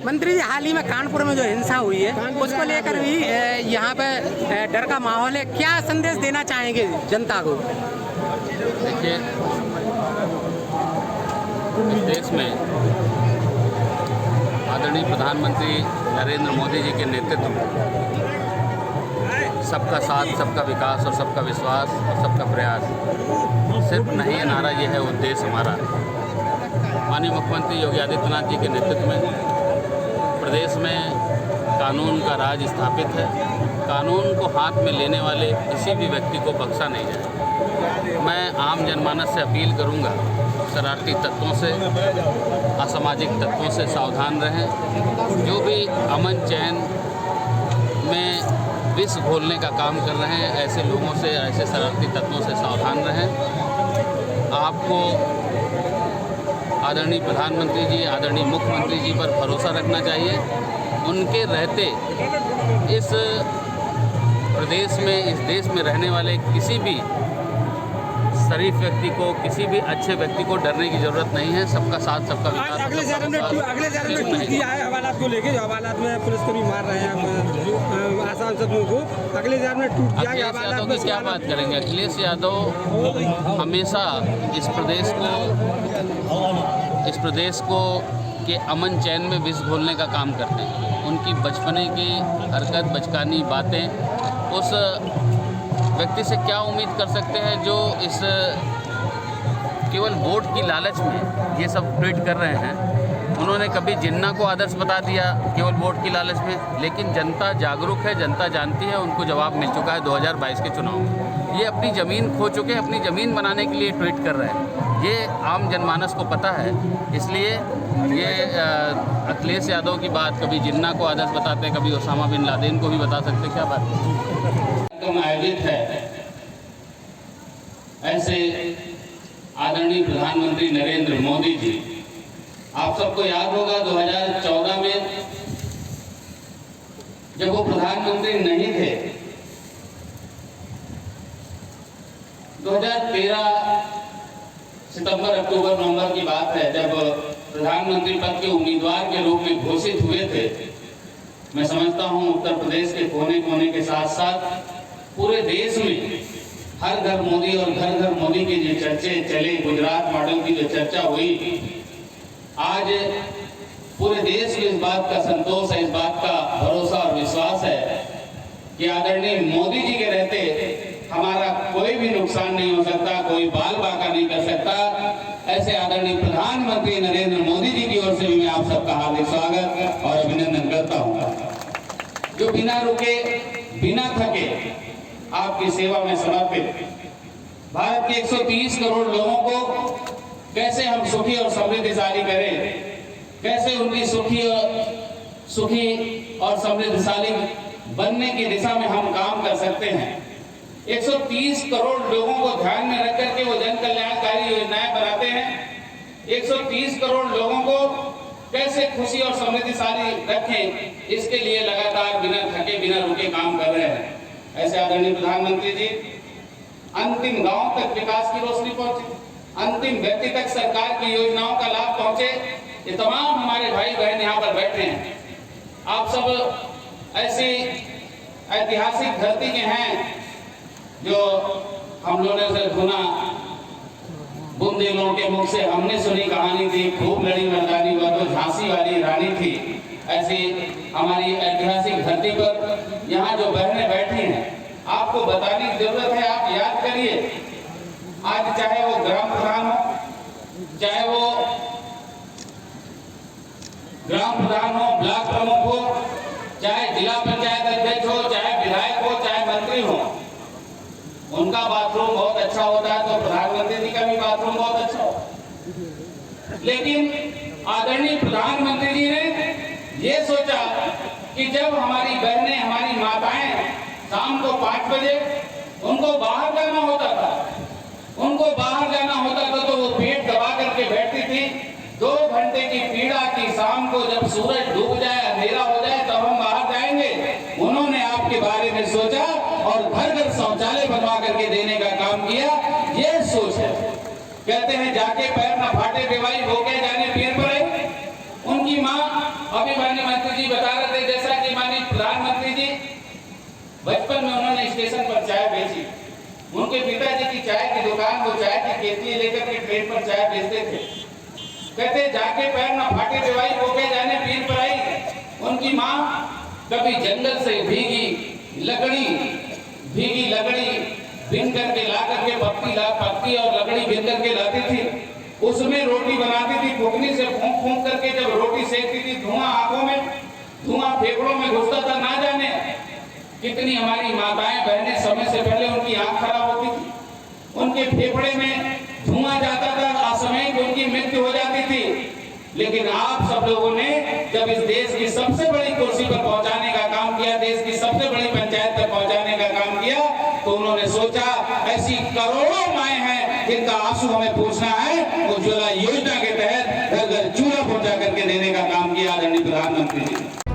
मंत्री जी, हाल ही में कानपुर में जो हिंसा हुई है उसको लेकर भी यहाँ पे डर का माहौल है, क्या संदेश देना चाहेंगे जनता को? देखिए, इस देश में आदरणीय प्रधानमंत्री नरेंद्र मोदी जी के नेतृत्व में सबका साथ, सबका विकास और सबका विश्वास और सबका प्रयास सिर्फ नहीं, नारा ये है, उद्देश्य हमारा है। माननीय मुख्यमंत्री योगी आदित्यनाथ जी के नेतृत्व में प्रदेश में कानून का राज स्थापित है। कानून को हाथ में लेने वाले किसी भी व्यक्ति को बख्शा नहीं जाए। मैं आम जनमानस से अपील करूंगा, शरारती तत्वों से, असामाजिक तत्वों से सावधान रहें। जो भी अमन चैन में विष घोलने का काम कर रहे हैं, ऐसे लोगों से, ऐसे शरारती तत्वों से सावधान रहें। आपको आदरणीय प्रधानमंत्री जी, आदरणीय मुख्यमंत्री जी पर भरोसा रखना चाहिए। उनके रहते इस प्रदेश में, इस देश में रहने वाले किसी भी शरीफ व्यक्ति को, किसी भी अच्छे व्यक्ति को डरने की जरूरत नहीं है। सबका साथ, सबका विकास। अगले ज़रा में ट्वीट किया है हवालात को लेके, जो हवालात में पुलिसकर्मी मार रहे हैं आसाम सदनों को। अगले ज़रा में ट्वीट किया है हवालात में। क्या बात करेंगे? अखिलेश यादव हमेशा इस प्रदेश को के अमन चैन में विष घोलने का काम करते हैं। उनकी बचपने की हरकत, बचकानी बातें उस व्यक्ति से क्या उम्मीद कर सकते हैं जो इस केवल वोट की लालच में ये सब ट्वीट कर रहे हैं। उन्होंने कभी जिन्ना को आदर्श बता दिया केवल वोट की लालच में, लेकिन जनता जागरूक है, जनता जानती है, उनको जवाब मिल चुका है 2022 के चुनाव में। ये अपनी ज़मीन खो चुके हैं, अपनी ज़मीन बनाने के लिए ट्वीट कर रहे हैं। ये आम जनमानस को पता है, इसलिए ये अखिलेश यादव की बात कभी जिन्ना को आदर्श बताते, कभी ओसामा बिन लादेन को भी बता सकते। क्या बात आयोजित है, ऐसे आदरणीय प्रधानमंत्री नरेंद्र मोदी जी, आप सबको याद होगा 2014 में जब वो प्रधानमंत्री नहीं थे, 2013 सितंबर, अक्टूबर, नवंबर की बात है, जब प्रधानमंत्री पद के उम्मीदवार के रूप में घोषित हुए थे। मैं समझता हूं उत्तर प्रदेश के कोने कोने के साथ साथ पूरे देश में हर घर मोदी और घर घर मोदी के जो चर्चे चले, गुजरात मॉडल की जो चर्चा हुई, आज पूरे देश में इस बात का संतोष है, इस बात का भरोसा और विश्वास है कि आदरणीय मोदी जी के रहते हमारा कोई भी नुकसान नहीं हो सकता, कोई बाल बाका नहीं कर सकता। ऐसे आदरणीय प्रधानमंत्री नरेंद्र मोदी जी की ओर से भी मैं आप सबका हार्दिक स्वागत और अभिनंदन करता हूं, जो बिना रुके, बिना थके आपकी सेवा में समर्पित भारत के 130 करोड़ लोगों को कैसे हम सुखी और समृद्धशाली करें, कैसे उनकी सुखी और समृद्धशाली बनने की दिशा में हम काम कर सकते हैं। 130 करोड़ लोगों को ध्यान में रख करके वो जन कल्याणकारी योजनाएं बनाते हैं। 130 करोड़ लोगों को कैसे खुशी और समृद्धशाली रखें, इसके लिए लगातार बिना थके, बिना रुके काम कर रहे हैं। ऐसे आदरणीय प्रधानमंत्री जी अंतिम गांव तक विकास की रोशनी पहुंचे, अंतिम व्यक्ति तक सरकार की योजनाओं का लाभ पहुंचे। ये तमाम हमारे भाई बहन यहाँ पर बैठे हैं। आप सब ऐसी ऐतिहासिक धरती के हैं जो हम लोगों ने सुना, बुंदेलों के मुख से हमने सुनी कहानी थी, खूब लड़ी मर्दानी वह तो झांसी वाली रानी थी। ऐसी हमारी ऐतिहासिक धरती पर यहाँ जो बहनें बैठी हैं, आपको बताने की जरूरत है। आप याद करिए, आज चाहे वो ग्राम प्रधान हो, चाहे वो ग्राम प्रधान हो, ब्लॉक प्रमुख हो, चाहे जिला पंचायत अध्यक्ष हो, चाहे विधायक हो, चाहे मंत्री हो, उनका बाथरूम बहुत अच्छा होता है तो प्रधानमंत्री जी का भी बाथरूम बहुत अच्छा हो। लेकिन आदरणीय प्रधानमंत्री जी ने ये सोचा कि जब हमारी बहनें, हमारी माताएं शाम को 5 बजे उनको बाहर जाना होता था, तो वो पेट दबा करके बैठती थी। 2 घंटे की पीड़ा की शाम को जब सूरज डूब जाए, अंधेरा हो जाए, तब हम बाहर जाएंगे। उन्होंने आपके बारे में सोचा और घर घर शौचालय बनवा करके देने का काम किया। ये सोच है। कहते हैं जाके पैर न फाटे बेवाई होके जाने पैर पर है। उनकी माँ अभी मैंने जी बता रहे थे, जैसा कि माननीय प्रधानमंत्री जी बचपन में उन्होंने स्टेशन पर चाय बेची। उनके पिताजी की चाय की दुकान, वो चाय की केतली लेकर के ट्रेन पर चाय बेचते थे। कहते जाके पैर न फाटे देवाई बोके जाने पीर पर आई। उनकी माँ कभी जंगल से भीगी लकड़ी बिन करके ला करके पत्ती और लकड़ी बिन करके लाती थी। उसमें रोटी बनाती थी, फूकनी से फूंक फूंक करके जब रोटी सेकती थी, धुआं आंखों में, धुआं फेफड़ों में घुसता था। ना जाने कितनी हमारी माताएं बहनें समय से पहले उनकी आंख खराब होती थी, उनके फेफड़े में धुआं जाता था, असमय उनकी मृत्यु हो जाती थी। लेकिन आप सब लोगों ने जब इस देश की सबसे बड़ी कुर्सी पर पहुंचाने का काम किया, देश की सबसे बड़ी पंचायत पर पहुंचाने का काम किया, तो उन्होंने सोचा ऐसी करोड़ों माएं हैं जिनका आंसू हमें पूछना है। उज्ज्वला योजना के तहत घर घर चूल्हा पहुंचा करके देने का काम किया आदरणीय प्रधानमंत्री जी ने।